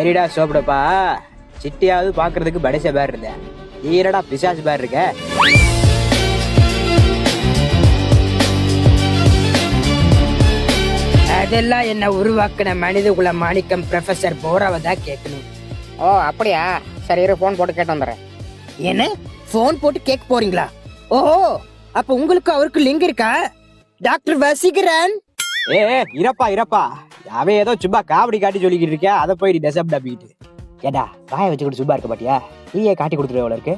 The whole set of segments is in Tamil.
சரிடா சோப்பிடப்பா, சிட்டியாவது பாக்குறதுக்கு படைச பேர் இருந்த, ஈரடா பிசாசு பேர் இருக்க. அதெல்லாம் என்ன உருவாக்குன மனிதகுல மாணிக்கம் ப்ரொஃபசர் போராவை தான் கேட்கணும். ஓ அப்படியா, சரி இரு போன் போட்டு கேட்டு வந்துடுறேன். என்ன போன் போட்டு கேட்க போறீங்களா? ஓஹோ, அப்ப உங்களுக்கு அவருக்கு லிங்க் இருக்கா? டாக்டர் வசீகரன். ஏ இரப்பா இரப்பா, அவன் ஏதோ சும்மா காவடி காட்டி சொல்லிக்கிட்டு இருக்க, அதை போய் டெசப்ட் அப்படிட்டு கேட்டா காய வச்சுக்கிட்டு சும்மா இருக்க பாட்டியா, நீயே காட்டி கொடுத்துருவே எவ்வளோ இருக்கு.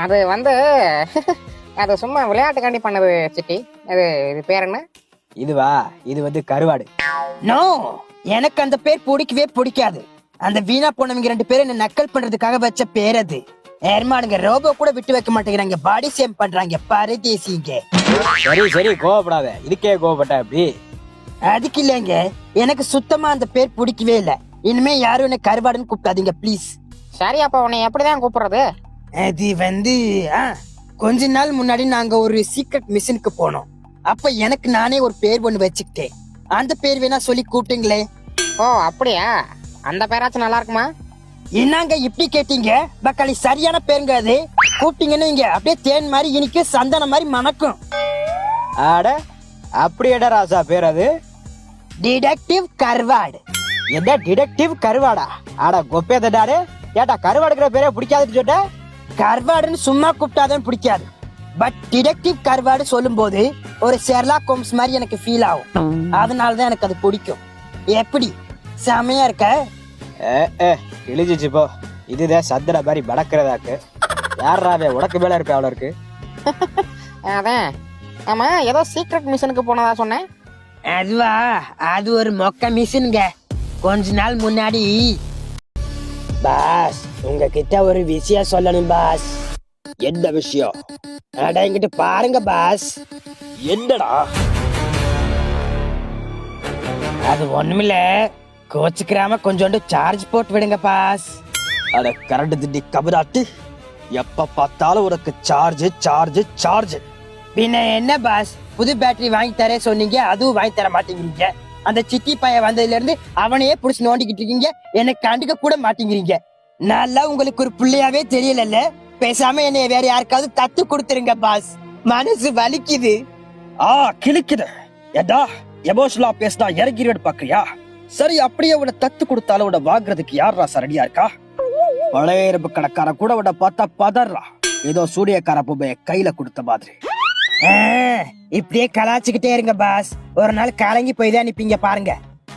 அது வந்து அது சும்மா விளையாட்டுக்காண்டி பண்ணது சிட்டி. இது பேர் என்ன? இதுவா, இது வந்து கருவாடு. நோ, எனக்கு அந்த பேர் பிடிக்கவே பிடிக்காது. அந்த வீணா போனவங்க 2 பேரும் என்ன நக்கல் பண்றதுக்காக வச்ச பேர் அது. ஏர்மானுங்க ரோபோ கூட விட்டு வைக்க மாட்டேங்கிறாங்க, பாடி சேம் பண்றாங்க பரதேசிங்க. சரி சரி கோவப்படாத, இதுக்கே கோவப்பட்ட அப்படி? அதுக்கு இல்லைங்க, எனக்கு சுத்தமா அந்த பேர் பிடிக்கவே இல்லை. இனிமே யாரும் என்ன கருவாடுன்னு கூப்பிடாதீங்க ப்ளீஸ். சரி, அப்ப உன்னை எப்படிதான் கூப்பிடுறது? அது வந்து கொஞ்ச நாள் முன்னாடி நாங்க ஒரு சீக்ரெட் மிஷனுக்கு போனோம். அப்ப எனக்கு நானே ஒரு பேர் ஒண்ணு வச்சுக்கிட்டேன். அந்த பேர் வேணா சொல்லி கூப்பிட்டீங்களே. ஓ அப்படியா, அந்த பேராச்சும் நல்லா இருக்குமா? என்னங்க இப்படி கேட்டீங்க? பக்காளி சரியான பேருங்க அது. கூப்பிட்டீங்கன்னு இங்க அப்படியே தேன் மாதிரி இனிக்கு, சந்தனம் மாதிரி மணக்கும். ஆட அப்படியேடா ராசா பேர் அது. டிடெக்டிவ் கருவாடு. என்ன டிடெக்டிவ் கருவாடா? ஆடா கொப்பேதாரு, ஏட்டா கருவாடுங்கிற பேரே பிடிக்காதுன்னு சொல்லிட்ட. கருவாடுன்னு சும்மா கூப்பிட்டாதான் பிடிக்காது. பட் டிடெக்டிவ் கருவாடு சொல்லும் போது ஒரு ஷெர்லாக் ஹோம்ஸ் மாதிரி எனக்கு ஃபீல் ஆகும். அதனாலதான் எனக்கு அது பிடிக்கும். எப்படி செமையா இருக்க? கிழிஞ்சிச்சு போ, இதுதான் சந்திர மாதிரி படக்கிறதாக்கு. யாராவே உனக்கு மேல இருப்ப அவ்வளோ இருக்கு. அதான், ஆமா ஏதோ சீக்ரெட் மிஷனுக்கு போனதா சொன்னேன். அதுவா, அது ஒரு மொக்க மிஷினுங்க. கொஞ்ச நாள் முன்னாடி பாஸ் உங்ககிட்ட ஒரு விஷயம் சொல்லணும் பாஸ். என்ன விஷயம்? அட இங்கிட்டு பாருங்க பாஸ். என்னடா? அது ஒண்ணுமில்ல, கோச்சுக்கிறாம கொஞ்சோண்டு சார்ஜ் போட்டு விடுங்க பாஸ். அட கரண்ட் திண்டி கபராட்டு, எப்ப பார்த்தாலும் உனக்கு சார்ஜ் சார்ஜ் சார்ஜ். பின்ன என்ன பாஸ், புது பேட்டரி வாங்கி தரே சொன்னீங்க, அதுவும் வாங்கி தர மாட்டேங்கிறீங்க. அந்த சிட்டி பையன் வந்ததுல இருந்து அவனையே புடிச்சு நோண்டிக்கிட்டு இருக்கீங்க, எனக்கு கண்டுக்க கூட மாட்டேங்கிறீங்க. நல்லா உங்களுக்கு ஒரு பிள்ளையாவே தெரியல. பேசாம என்னைய வேற யாருக்காவது தத்து கொடுத்துருங்க பாஸ், மனசு வலிக்குது. கிழிக்குது. ஏடா எமோஷனலா பேசினா இறங்கிடுவேன் பாக்குறியா? சரி, அப்படியே உட தத்து கொடுத்தாலும் உட வாங்குறதுக்கு யாரா ரெடியா இருக்கா? பழைய இரும்பு கணக்கார கூட உட பார்த்தா பதறா, ஏதோ சூரியக்கார பொம்மைய கையில கொடுத்த மாதிரி. இப்படியே கலாச்சுக்கிட்டே இருங்க பாஸ், ஒரு நாள் கலங்கி போய் தான் நிப்பீங்க பாருங்க.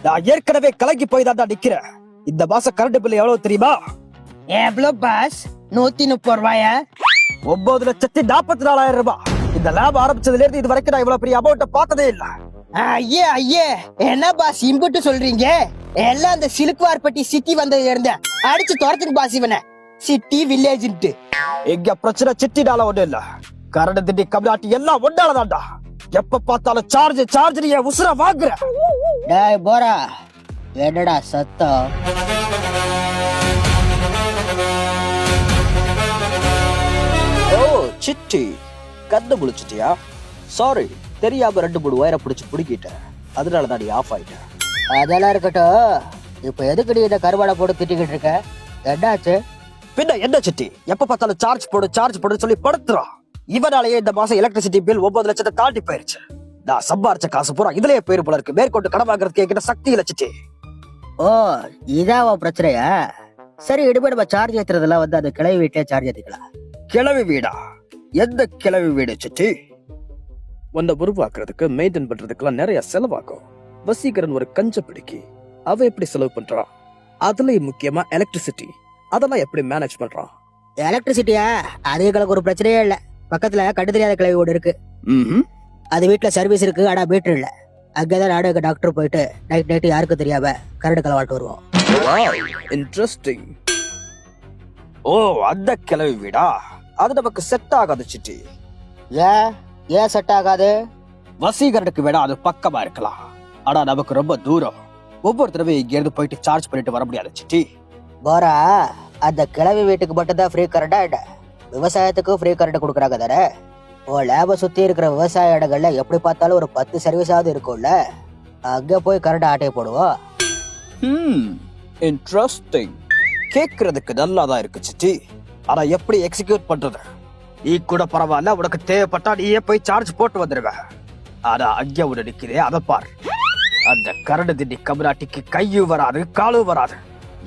நான் ஏற்கனவே கலங்கி போய் தான் நிக்கிறேன். இந்த மாசம் கரண்ட் பில் எவ்வளவு தெரியுமா? எவ்வளவு பாஸ்? 130 ரூபாயா? 9,44,000 ரூபாய். இந்த லேப் ஆரம்பிச்சதுல இருந்து இது வரைக்கும் நான் இவ்வளவு பெரிய அமௌண்ட பார்த்ததே இல்ல. ஐயே ஐயே, என்ன பாஸ் இம்புட்டு சொல்றீங்க? எல்லாம் அந்த சிலுக்குவார்பட்டி சிட்டி வந்ததுல இருந்து அடிச்சு துரத்துக்கு பாஸ் இவனை. சிட்டி வில்லேஜ்ன்ட்டு எங்க பிரச்சனை சிட்டினால ஒண்ணு இல்ல, கரண்ட் திண்டி கம்னாட்டி எல்லாம் ஒன்னாலதான்டா. எப்ப பார்த்தாலும் சார்ஜ் சார்ஜ் நீ உசுர வாங்குற. டேய் போரா, என்னடா சத்தம்? ஓ சிட்டி, கண்ணு முழிச்சிட்டியா? சாரி, தெரியாம 2-3 வயரை பிடிச்சு பிடிக்கிட்டேன், அதனாலதான் நீ ஆஃப் ஆயிட்ட. அதெல்லாம் இருக்கட்டும், இப்ப எதுக்கு நீ இந்த கருவாடை போட்டு திட்டிக்கிட்டு இருக்க? என்னாச்சு? பின்ன என்ன சிட்டி, எப்ப பார்த்தாலும் சார்ஜ் போடு சொல்லி படுத்துறான். இவனாலேயே இந்த மாசம் எலக்ட்ரிசிட்டி பில் 9 லட்சத்தை தாண்டி போயிருச்சு. நான் சம்பாரிச்ச காசு பூரா இதுலயே போயிரு போல இருக்கு. மேற்கொண்டு கடன் வாங்குறதுக்கு என்கிட்ட சக்தி இல்ல சிட்டி. ஓ இதாவா பிரச்சனையா? சரி, இனிமே நம்ம சார்ஜ் ஏத்துறதுலாம் வந்து அந்த கிளவி வீட்லயே சார்ஜ் ஏத்திக்கலாம். கிளவி வீடா? எந்த கிளவி வீடு சிட்டி? உன்னை உருவாக்குறதுக்கு மெயின்டைன் பண்றதுக்கெல்லாம் நிறைய செலவாகும். வசீகரன் ஒரு கஞ்ச பிடிக்கி, அவ எப்படி செலவு பண்றான்? அதுலயும் முக்கியமா எலக்ட்ரிசிட்டி, அதெல்லாம் எப்படி மேனேஜ் பண்றான்? எலக்ட்ரிசிட்டியா? அது எங்களுக்கு ஒரு பிரச்சனையே இல்ல. பக்கத்துல கண்டு தெரியாத கிளவி வீடு இருக்கு. அது வீட்டுல சர்வீஸ் இருக்கு, ஆனா மீட்டர் இல்ல. அங்கதான் நாடு டாக்டர் போயிட்டு நைட் யாருக்கும் தெரியாம கரண்ட் கலவாட்டு வருவோம். இன்ட்ரெஸ்டிங். ஓ அந்த கிளவி வீடா? அது நமக்கு செட் ஆகாது சிட்டி. ஏன் செட் ஆகாது? வசீகரனுக்கு வேணா அது பக்கமா இருக்கலாம், ஆனா நமக்கு ரொம்ப தூரம். ஒவ்வொரு தடவை இங்க இருந்து போயிட்டு சார்ஜ் பண்ணிட்டு வர முடியாது சிட்டி. போரா, அந்த கிளவி வீட்டுக்கு மட்டும் தான் ஃப்ரீ கரண்டா? விவசாயத்துக்கும் ஃப்ரீ கரண்ட் கொடுக்குறாங்க தானே? ஓ லேப சுத்தி இருக்கிற விவசாய இடங்கள்ல எப்படி பார்த்தாலும் ஒரு 10 சர்வீஸாவது இருக்கும்ல, அங்க போய் கரண்ட் ஆட்டையை போடுவோம். இன்ட்ரெஸ்டிங். கேக்குறதுக்கு நல்லா தான் இருக்கு சிச்சி. ஆனா எப்படி எக்ஸிக்யூட் பண்றது? நீ கூட பரவாயில்ல, உனக்கு தேவைப்பட்டா நீயே போய் சார்ஜ் போட்டு வந்துருவ. ஆனா அங்க ஒண்ணு நிக்குதே, அதை பார். அந்த கரடு திண்டி கபராட்டிக்கு கையும் வராது காலும் வராது.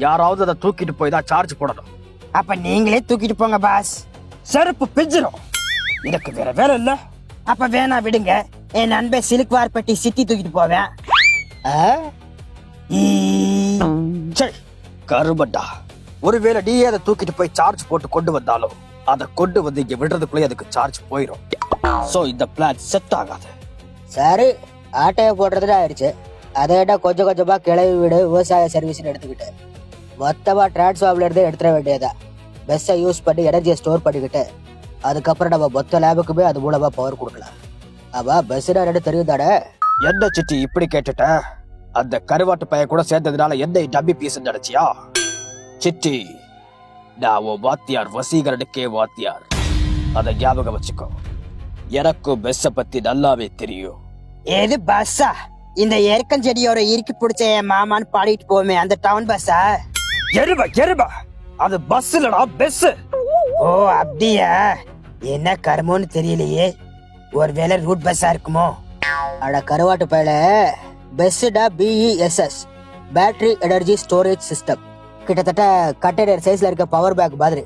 யாராவது அதை தூக்கிட்டு போய் தான் சார்ஜ் போடணும். அப்ப நீங்களே தூக்கிட்டு போங்க பாஸ். செருப்பு பிஞ்சிரும். எனக்கு வேற வேலை இல்ல. அப்ப வேணா விடுங்க, என் நண்பன் சிலுக்குவார்பட்டி சிட்டி தூக்கிட்டு போவேன். சரி கருமண்டா, ஒருவேளை நீயே அதை தூக்கிட்டு போய் சார்ஜ் போட்டு கொண்டு வந்தாலும் அதை கொண்டு வந்து இங்க விடுறதுக்குள்ளே அதுக்கு சார்ஜ் போயிடும். சோ இந்த பிளான் செட் ஆகாது. சரி, ஆட்டையை போடுறதுல ஆயிடுச்சு. அதை விட கொஞ்சம் கொஞ்சமா கிளவி விடு விவசாய சர்வீஸ் எடுத்துக்கிட்டு மொத்தமா டிரான்ஸ்ஃபார்ம்ல இருந்து எடுத்துட வேண்டியதா. பெஸ்ஸை யூஸ் பண்ணி எனர்ஜியை ஸ்டோர் பண்ணிக்கிட்டு அதுக்கப்புறம் நம்ம மொத்த லேபுக்குமே அது மூலமா பவர் கொடுக்கலாம். ஆமா, பெஸ்ஸுனா ரெண்டு தெரியும் தானே. என்ன சிட்டி இப்படி கேட்டுட்ட? அந்த கருவாட்டு பைய கூட சேர்ந்ததுனால என்ன டப்பி பீஸ் நினைச்சியா? சிட்டி, நான் உன் வாத்தியார், வசீகரனுக்கே வாத்தியார். அதை ஞாபகம் வச்சுக்கோ. எனக்கும் பெஸ்ஸ பத்தி நல்லாவே தெரியும். ஏது பஸ்ஸா? இந்த எருக்கஞ்செடியோட இறுக்கி பிடிச்ச என் மாமான்னு பாடிட்டு போமே அந்த டவுன் பஸ்ஸா? எருபா எருபா, அது பஸ் இல்லடா, பெஸ். ஓ அப்படியா? என்ன கருமோன்னு தெரியலையே. ஒருவேளை ரூட் பஸ்ஸா இருக்குமோ? அட கருவாட்டு பையல, பெஸ்டா BESS, battery energy storage system. கிட்டத்தட்ட கண்டெய்னர் சைஸ்ல இருக்க பவர் பேக் மாதிரி.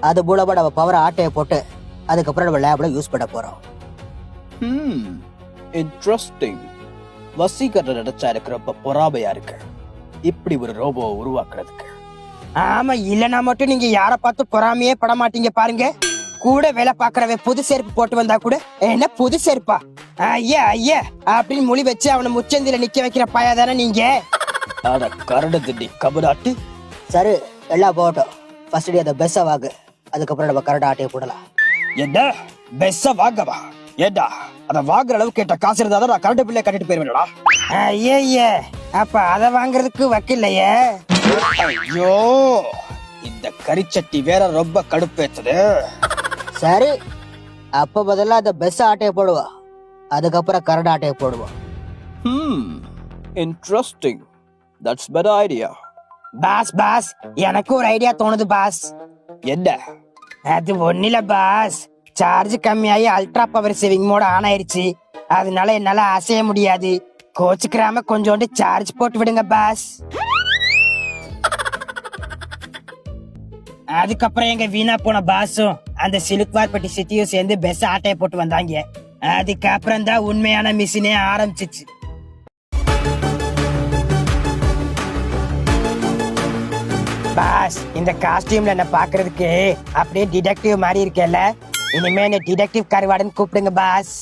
அது மூலமா நம்ம பவர் ஆட்டையை போட்டு அதுக்கப்புறம் நம்ம லேப்ல யூஸ் பண்ண போறோம். இன்ட்ரெஸ்டிங். வசீகரன் நினைச்சா எனக்கு ரொம்ப பொறாமையா இருக்கு இப்படி ஒரு ரோபோ உருவாக்குறதுக்கு. ஆமா, இல்லனா மட்டும் நீங்க யார பார்த்து பொறாமையே பட மாட்டீங்க பாருங்க. கூட வேலை பாக்குறவன் புது செருப்பு போட்டு வந்தா கூட என்ன புது செருப்பா ஐயா ஐயா அப்படின்னு மொழி வச்சு அவனை முச்சந்தில நிக்க வைக்கிற பையா தானே நீங்க. அட கரடு திண்டி கபடாட்டு. சரி, எல்லாம் போட்டோம். ஃபர்ஸ்ட் டே அந்த பெஸ்ஸை வாங்கு, அதுக்கப்புறம் நம்ம கரண்ட் ஆட்டையை போடலாம். என்ன பெஸ்ஸ வாங்கவா? ஏண்டா, அத வாங்குற அளவுக்கு கேட்ட காசு இருந்தாதான் நான் கரண்ட் பில்லை கட்டிட்டு போயிருவேன்டா. ஐயே, அப்ப அதை வாங்குறதுக்கு வக்கில்லையே. ஐயோ, இந்த கரிச்சட்டி வேற ரொம்ப கடுப்பேத்துது. சரி, அப்ப பதிலா அந்த பெஸ் ஆட்டையை போடுவோம், அதுக்கப்புறம் கரண்ட் ஆட்டையை போடுவோம். Interesting. That's better idea. Boss boss, எனக்கு ஒரு ஐடியா தோணுது பாஸ். என்ன? அது ஒண்ணுல பாஸ், சார்ஜ் கம்மியாகி ultra power saving mode on ஆயிருச்சு. அதனால என்னால அசைய முடியாது. கோச்சுக்கிறாம கொஞ்சோண்டு சார்ஜ் போட்டு விடுங்க பாஸ். அதுக்கப்புறம் எங்க வீணா போன பாஸும் அந்த சிலுக்குவார்பட்டி சிட்டியும் சேர்ந்து பெஸ் ஆட்டையை போட்டு வந்தாங்க. அதுக்கப்புறம் தான் உண்மையான மிஷினே ஆரம்பிச்சிச்சு. பாஸ், இந்த காஸ்டியூம்ல என்ன பாக்குறதுக்கு அப்படியே டிடெக்டிவ் மாதிரி இருக்கேல்ல. இனிமே என்ன டிடெக்டிவ் கருவாடுன்னு கூப்பிடுங்க பாஸ்.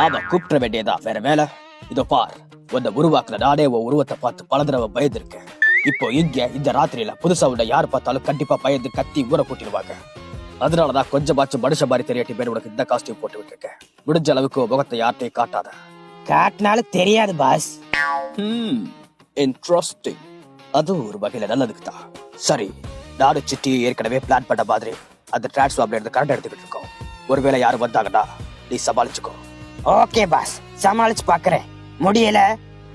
அத கூப்பிட வேண்டியதா, வேற வேலை. இதோ பார், உன்னை உருவாக்குற நானே உன் உருவத்தை பார்த்து பல தடவை பயந்துருக்கேன். இப்போ இங்க இந்த ராத்திரியில புதுசா உன்னை யார் பார்த்தாலும் கண்டிப்பா பயந்து கத்தி ஊற கூட்டிடுவாங்க. அதனாலதான் கொஞ்சமாச்சும் மனுஷ மாதிரி தெரியட்டி பேர் உனக்கு இந்த காஸ்டியூம் போட்டு விட்டுருக்கேன். முடிஞ்ச அளவுக்கு முகத்தை யார்ட்டையும் காட்டாத. காட்டினாலும் தெரியாது பாஸ். இன்ட்ரெஸ்டிங். அது ஒரு வகையில நல்லதுக்கு தான். சரி, நாடு சிட்டி ஏற்கனவே பிளான் பண்ண மாதிரி அந்த டிரான்ஸ்ஃபார்ம்ல இருந்து கரண்ட் எடுத்துக்கிட்டு இருக்கோம். ஒருவேளை யாரும் வந்தாங்கன்னா நீ சமாளிச்சுக்கோ. ஓகே பாஸ், சமாளிச்சு பாக்குறேன். முடியல,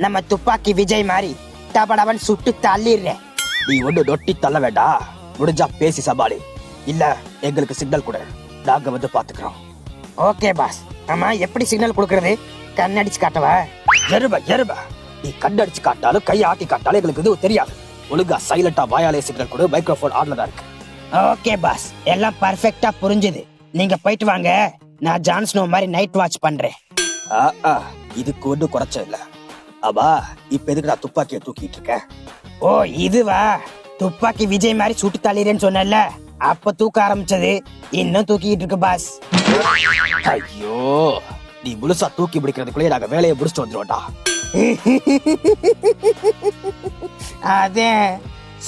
நம்ம துப்பாக்கி விஜய் மாதிரி டபடவன் சுட்டு தள்ளிடுறேன். நீ ஒண்ணு நொட்டி தள்ள வேண்டாம். முடிஞ்சா பேசி சமாளி, இல்ல எங்களுக்கு சிக்னல் கொடு, நாங்க வந்து பாத்துக்கிறோம். Okay boss. ஆமா, எப்படி சிக்னல் கொடுக்கறது? கண்ணடிச்சு காட்டவா? எருப எருப, நீ கண்ணடிச்சு காட்டாலும் கை ஆட்டி காட்டாலும் எங்களுக்கு இது தெரியாது. ஒழுங்கா சைலண்டா வாயாலே சிக்னல் கொடு. மைக்ரோஃபோன் ஆன்ல தான் இருக்கு. ஓகே பாஸ், எல்லாம் பர்ஃபெக்ட்டா புரிஞ்சுது. நீங்க போயிட்டு வாங்க, நான் ஜான்ஸ்னோ மாதிரி நைட் வாட்ச் பண்றேன். இதுக்கு ஒன்றும் குறைச்ச இல்ல. ஆமா, இப்ப எதுக்கு நான் துப்பாக்கியை தூக்கிட்டு இருக்கேன்? ஓ இதுவா? துப்பாக்கி விஜய் மாதிரி சுட்டு தள்ளிறேன்னு சொன்னல, அப்ப தூக்க ஆரம்பிச்சது. இன்னும் தூக்கிட்டு இருக்கு பாஸ். ஐயோ, நீ முழுசா தூக்கி பிடிக்கிறதுக்குள்ளே நாங்க வேலையை முடிச்சுட்டு வந்துருவோம்டா. அதே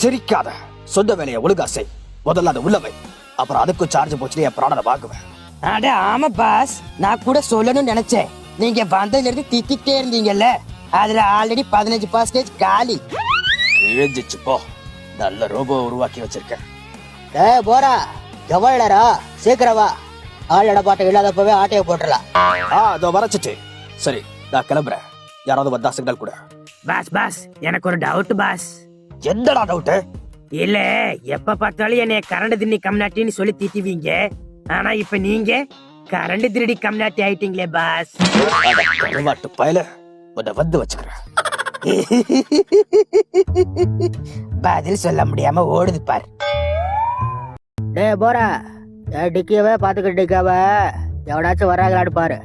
சிரிக்காத, சொந்த வேலையை ஒழுங்கா செய். முதல்ல அதை உள்ளவை, அப்புறம் அதுக்கும் சார்ஜ் போச்சுட்டு என் பிராணனை வாங்குவேன். அட ஆமா பாஸ், நான் கூட சொல்லணும்னு நினைச்சேன். நீங்க வந்ததுல இருந்து திட்டிட்டே இருந்தீங்கல்ல, அதுல ஆல்ரெடி 15% காலி. இழிஞ்சிச்சு போ. நல்ல ரோபோ உருவாக்கி வச்சிருக்கேன். போரா, எவ்வளோ சீக்கிரம் வா. ஆளோட பாட்டை இல்லாதப்பவே ஆட்டையை போட்டுடலாம். அதோ வரச்சிட்டு. சரி, நான் கிளம்புறேன். யாராவது வந்தா சிக்னல் கூட. பாஸ் பாஸ், எனக்கு ஒரு டவுட் பாஸ். என்னடா டவுட்? இல்ல, எப்ப பார்த்தாலும் என்னைய கரண்ட் திண்ணி கம்நாட்டின்னு சொல்லி திட்டுவீங்க. ஆனா இப்ப நீங்க கரண்ட் திருடி கம்நாட்டி ஆயிட்டீங்களே பாஸ். கருவாட்டு பயல உன்னை வந்து வச்சுக்கிறேன். பதில் சொல்ல முடியாம ஓடுது பார். டே போறா, டிக்கியவே பாத்துக்கிட்டு டிக்காவ எவடாச்சும் வராங்களான்னு பாரு.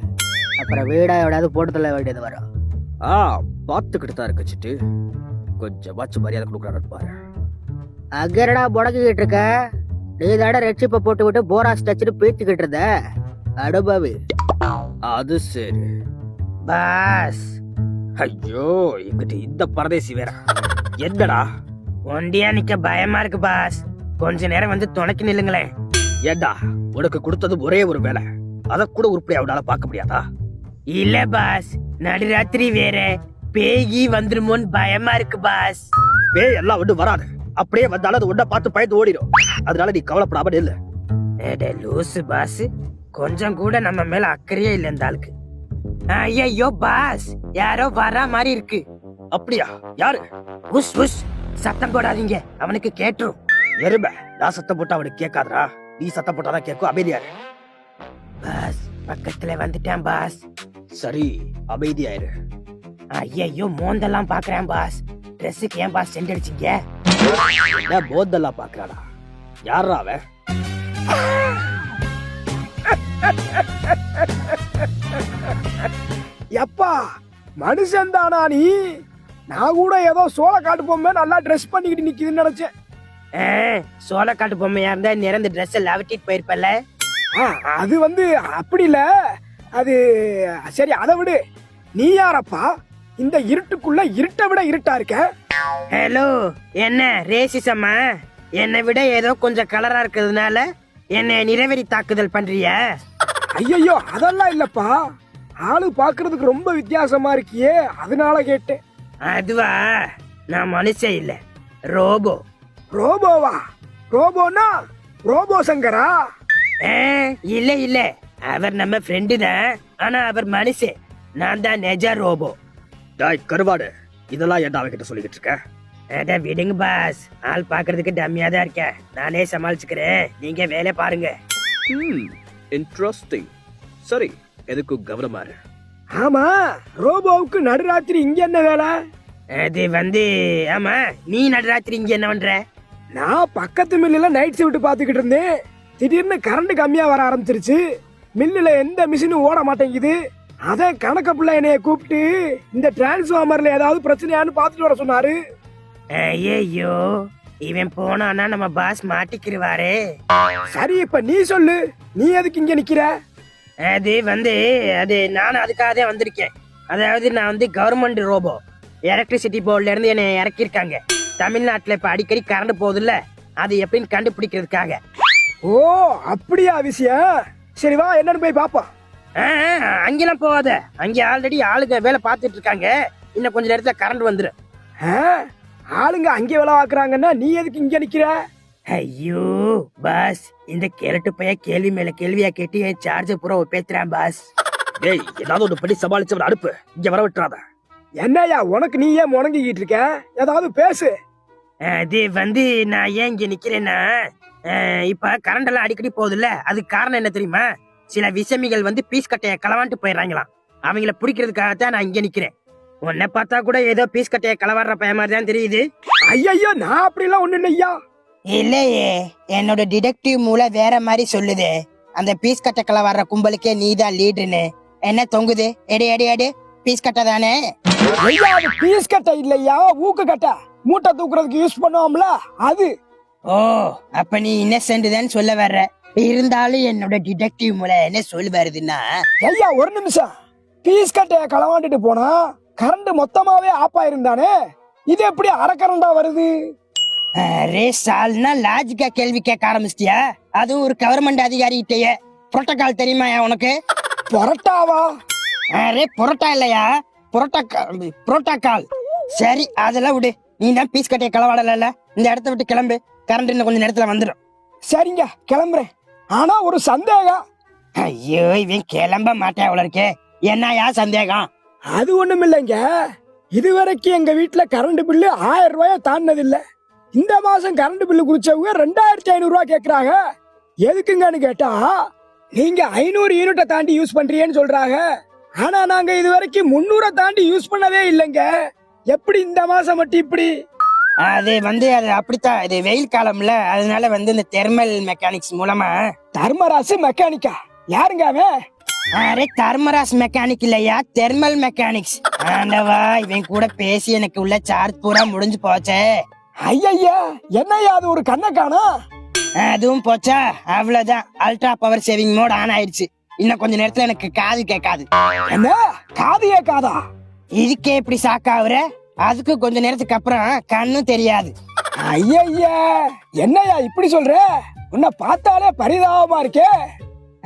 அப்புறம் வீடா எவடாவது போட்டு தள்ள வேண்டியது வரும். பாத்துக்கிட்டு தான் இருக்கு சிட்டு. கொஞ்சமாச்சும் மரியாதை கொடுக்குறாரு பாரு. அங்கடா முடக்கிக்கிட்டு இருக்க? நீ தாட ரெட்சிப்ப போட்டு விட்டு போராஸ் டச்சுன்னு பீச்சுக்கிட்டு இருந்த அனுபவி. அது சரி பாஸ். ஐயோ, எங்கிட்ட இந்த பரதேசி வேற. என்னடா ஒண்டியா நிக்க பயமா இருக்கு பாஸ். கொஞ்ச நேரம் வந்து துணைக்கு நில்லுங்களேன். ஏண்டா, உனக்கு கொடுத்தது ஒரே ஒரு வேலை, அத கூட உருப்படியா அவனால பார்க்க முடியாதா? இல்ல பாஸ், நடுராத்திரி வேற பேகி வந்துருமோன்னு பயமா இருக்கு பாஸ். பேய் எல்லாம் ஒண்ணு வராது. அப்படியே வந்தாலும் அது ஒன்ன பார்த்து பயந்து ஓடிடும். அதனால நீ கவலைப்படாம இல்ல. லூசு பாஸ், கொஞ்சம் கூட நம்ம மேல அக்கறையே இல்ல இந்த ஆளுக்கு. ஐயோ பாஸ், யாரோ வரா மாதிரி இருக்கு. அப்படியா? யாரு? உஸ் உஸ், சத்தம் போடாதீங்க, அவனுக்கு கேட்டுரும். எருமை, நான் சத்தம் போட்டா அவனுக்கு கேட்காதரா? நீ சத்தம் போட்டாதான் கேட்கும். அமைதியாரு. பாஸ் பக்கத்துல வந்துட்டேன் பாஸ். சரி, அமைதியாயிரு. ஐயோ, மோந்தெல்லாம் பாக்குறேன் பாஸ். ட்ரெஸ்ஸுக்கு ஏன் பாஸ் சென்ட் அடிச்சீங்க? என்ன போதெல்லாம் பாக்குறாடா? யாரா அவன்? எப்பா மனுஷன் தானா நீ? நான் கூட ஏதோ சோள காட்டு பொம்மை நல்லா ட்ரெஸ் பண்ணிக்கிட்டு நிக்குதுன்னு நினைச்சேன். சோளக்காட்டு பொம்மையா இருந்தா நிறந்த ட்ரெஸ் லவட்டிட்டு போயிருப்பல. அது அப்படி இல்ல. அது சரி, அதை விடு. நீ யாரப்பா? இந்த இருட்டுக்குள்ள இருட்டை விட இருட்டா இருக்க. ஹலோ, என்ன ரேசிசமா? என்னை விட ஏதோ கொஞ்சம் கலரா இருக்கிறதுனால என்ன நிறவெறி தாக்குதல் பண்றிய? ஐயோ, அதெல்லாம் இல்லப்பா. ஆளு பாக்குறதுக்கு ரொம்ப வித்தியாசமா இருக்கியே, அதனால கேட்டேன். அதுவா, நான் மனுஷன் இல்ல, ரோபோ. ரோபோவா? ரோபோனா ரோபோ சங்கரா? இல்ல இல்ல, அவர் நம்ம ஃப்ரெண்டு தான். ஆனா அவர் மனுஷன், நான் தான் நெஜ ரோபோ. டாய் கருவாடு, இதெல்லாம் ஏன்டா அவகிட்ட சொல்லிக்கிட்டு இருக்க? அதான் விடுங்க பாஸ், ஆள் பாக்குறதுக்கு டம்மியா தான் இருக்கேன். நானே சமாளிச்சுக்கிறேன், நீங்க வேலை பாருங்க. இன்ட்ரெஸ்டிங். சரி, எதுக்கு கவனமா இரு. ஆமா, ரோபோவுக்கு நடுராத்திரி இங்க என்ன வேலை? அது ஆமா, நீ நடுராத்திரி இங்க என்ன பண்ற? நான் பக்கத்து மில்லுல நைட் ஷிஃப்ட் பாத்துக்கிட்டு இருந்தேன். திடீர்னு கரண்ட் கம்மியா வர ஆரம்பிச்சிருச்சு. மில்லுல எந்த மிஷினும் ஓட மாட்டேங்குது. அத கணக்க பிள்ளை என்னைய கூப்பிட்டு இந்த டிரான்ஸ்ஃபார்மர்ல ஏதாவது பிரச்சனையான்னு பாத்துட்டு வர சொன்னாரு. ஐயோ, இவன் போனானா நம்ம பாஸ் மாட்டிக்கிருவாரு. சரி, இப்ப நீ சொல்லு, நீ எதுக்கு இங்க நிக்கிற? அது நான் அதுக்காக தான் வந்திருக்கேன். அதாவது நான் கவர்மெண்ட் ரோபோ. எலக்ட்ரிசிட்டி போர்ட்ல இருந்து என்னை இறக்கிருக்காங்க. தமிழ்நாட்டுல இப்ப அடிக்கடி கரண்ட் போகுதுல்ல, அது எப்படின்னு கண்டுபிடிக்கிறதுக்காக. ஓ, அப்படியா விஷயம்? சரி வா, என்னன்னு போய் பாப்போம். அங்கெல்லாம் போகாத, அங்க ஆல்ரெடி ஆளுங்க வேலை பார்த்துட்டு இருக்காங்க. இன்னும் கொஞ்ச நேரத்துல கரண்ட் வந்துடும். ஆளுங்க அங்க வேலை பாக்குறாங்கன்னா நீ எதுக்கு இங்க நிக்கிற? ஐயோ பாஸ், இந்த கேரட்டு பைய கேள்வி மேல கேள்வியா கேட்டு என் சார்ஜர் பூரா பேத்துறான் பாஸ். டேய், ஏதாவது ஒண்ணு பண்ணி சமாளிச்சவன் அனுப்பு, இங்க வர விட்டுறாத. என்னையா உனக்கு நீ ஏன் முடங்கிக்கிட்டு இருக்க? ஏதாவது பேசு. அது நான் ஏன் இங்க நிக்கிறேன்னா, இப்ப கரண்ட் எல்லாம் அடிக்கடி போகுதுல்ல, அதுக்கு காரணம் என்ன தெரியுமா? சில விஷமிகள் பீஸ் கட்டைய களவாண்டு போயிடுறாங்களாம். அவங்கள பிடிக்கிறதுக்காகத்தான் நான் இங்க நிக்கிறேன். உன்னை பார்த்தா கூட ஏதோ பீஸ் கட்டைய களவாடுற பையன் மாதிரி தான் தெரியுது. ஐயோ, நான் அப்படிலாம் ஒண்ணு இல்லையா. இல்லையே, என்னோட டிடெக்டிவ் மூலம் வேற மாதிரி சொல்லுது. அந்த பீஸ் கட்ட களவாடுற கும்பலுக்கே நீதான் லீடர்னு. என்ன தொங்குது? எடு எடு எடு, பீஸ் கட்ட தானே? பீஸ் கட்ட இல்லையா, ஊக்கு கட்ட. மூட்டை தூக்குறதுக்கு யூஸ் பண்ணுவோம்ல, அது. ஓ, அப்ப நீ இன்னசென்ட் தான் சொல்ல வர்ற. இருந்தாலும் என்னோட டிடெக்டிவ் மூலம் என்ன சொல்லி வருதுன்னா, ஐயா ஒரு நிமிஷம். பீஸ் கட்டைய களவாண்டுட்டு போனா கரண்ட் மொத்தமாவே ஆப் ஆயிருந்தானே, இது எப்படி அரை கரண்டா வருது? ரேசால்னா லாஜிக்கா கேள்வி கேட்க ஆரம்பிச்சிட்டியா? அதுவும் ஒரு கவர்மெண்ட் அதிகாரி கிட்டயே. புரோட்டோகால் தெரியுமா உனக்கு? புரோட்டாவா? புரோட்டா இல்லையா, புரோட்டோகால். சரி, அதெல்லாம் விடு. நீ தான் பீஸ் கட்டைய களவாடல, இந்த இடத்த விட்டு கிளம்பு. கரண்ட் இன்னும் கொஞ்சம் நேரத்துல வந்துடும். சரிங்க, கிளம்புறேன். ஆனா ஒரு சந்தேகம். ஐயோ, இவன் கிளம்ப மாட்டேன் அவ்வளோ இருக்கே. என்னயா சந்தேகம்? அது ஒண்ணும் இல்லைங்க. இதுவரைக்கும் எங்க வீட்டுல கரண்ட் பில்லு 1000 ரூபாய தாண்டினது இல்ல. இந்த மாசம் கரண்ட் பில்லு குறிச்சவங்க 2500 ரூபாய் கேக்குறாங்க. எதுக்குங்கன்னு கேட்டா நீங்க 500 யூனிட்டை தாண்டி யூஸ் பண்றீங்கன்னு சொல்றாங்க. ஆனா நாங்க இது வரைக்கும் 300 தாண்டி யூஸ் பண்ணதே இல்லைங்க. எப்படி இந்த மாசம் மட்டும் இப்படி? அது அப்படித்தான். இது வெயில் காலம்ல, அதனால இந்த தெர்மல் மெக்கானிக்ஸ் மூலமா. தர்மராசு மெக்கானிக்கா? யாருங்க அவன்? அரே தர்மராஸ் மெக்கானிக் இல்லையா, தெர்மல் மெக்கானிக்ஸ். ஆண்டவா, இவன் கூட பேசி எனக்கு உள்ள சார்ஜ் பூரா முடிஞ்சு போச்சே. ஐயா, என்னையா அது ஒரு கண்ணை காணோம்? அதுவும் போச்சா? அவ்வளவுதான். Ultra power saving mode on ஆயிடுச்சு. இன்னும் கொஞ்ச நேரத்துல எனக்கு காது கேட்காது. என்ன காது கேட்காதா? இதுக்கே இப்படி சாக்காவுற? அதுக்கு கொஞ்ச நேரத்துக்கு அப்புறம் கண்ணும் தெரியாது. ஐயா, என்னையா இப்படி சொல்ற? உன்னை பார்த்தாலே பரிதாபமா இருக்கே.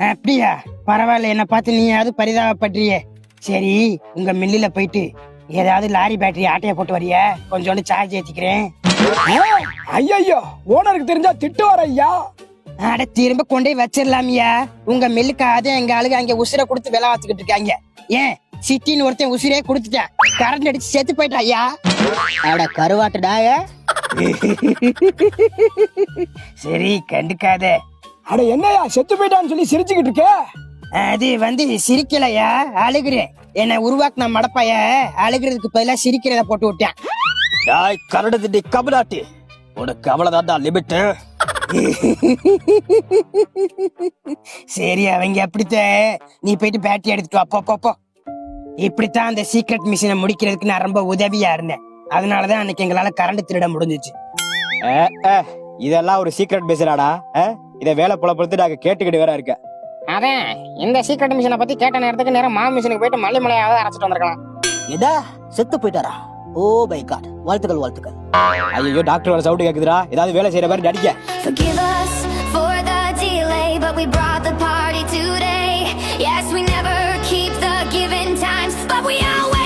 அப்படியா? பரவாயில்ல, என்ன பார்த்து நீயாவது பரிதாபப்படுறியே. சரி, உங்க மில்லுல போயிட்டு ஏதாவது லாரி பேட்டரி ஆட்டைய போட்டு வரிய, கொஞ்சோண்டு சார்ஜ் ஏத்திக்கிறேன். ஐயோ, ஓனருக்கு தெரிஞ்சா திட்டு வர ஐயா. அட, திரும்ப கொண்டே வச்சிடலாமியா. உங்க மில்லுக்காக எங்க ஆளுங்க அங்க உசுரை கொடுத்து வேலை பார்த்துக்கிட்டு இருக்காங்க. ஏன் சிட்டின்னு ஒருத்தன் உசுரே கொடுத்துட்டான், கரண்ட் அடிச்சு செத்து போயிட்டான் ஐயா. அட கருவாட்டுடாய. சரி, கண்டுக்காத. அட என்னையா செத்து போயிட்டான்னு சொல்லி சிரிச்சுக்கிட்டு இருக்க? அது சிரிக்கலையா, அழுகுறேன். என்ன உருவாக்குன மடப்பைய அழுகிறதுக்கு பதிலா சிரிக்கிறத போட்டு விட்டான். டாய் கரடு திண்டி கபடாட்டி, உனக்கு அவ்வளவுதான்டா லிமிட். சரி, அவங்க அப்படித்தான். நீ போயிட்டு பேட்டரி எடுத்துட்டு வா, போ. இப்படித்தான் அந்த சீக்ரெட் மிஷினை முடிக்கிறதுக்கு நான் ரொம்ப உதவியா இருந்தேன். அதனாலதான் அன்னைக்கு எங்களால கரண்ட் திருட முடிஞ்சிச்சு. இதெல்லாம் ஒரு சீக்ரெட் பேசுறாடா. இத வேலை பொழப்படுத்து நாங்க கேட்டுக்கிட்டு வேற இருக்க. அதான் இந்த சீக்ரெட் மிஷினை பத்தி கேட்ட நேரத்துக்கு நேரம் மா மிஷினுக்கு போயிட்டு மல்லிமலையாவது அரைச்சிட்டு வந்திருக்கலாம். எதா செத்து போயிட்டாரா? ஓ பை காட், வாழ்த்துக்கள். ஐயோ, டாக்டர் வர சவுண்ட் கேக்குதுடா. ஏதாவது வேலை செய்யற மாதிரி நடிக்க. Forgive us for the delay, but we brought the party today. Yes, we never keep the given times, but we always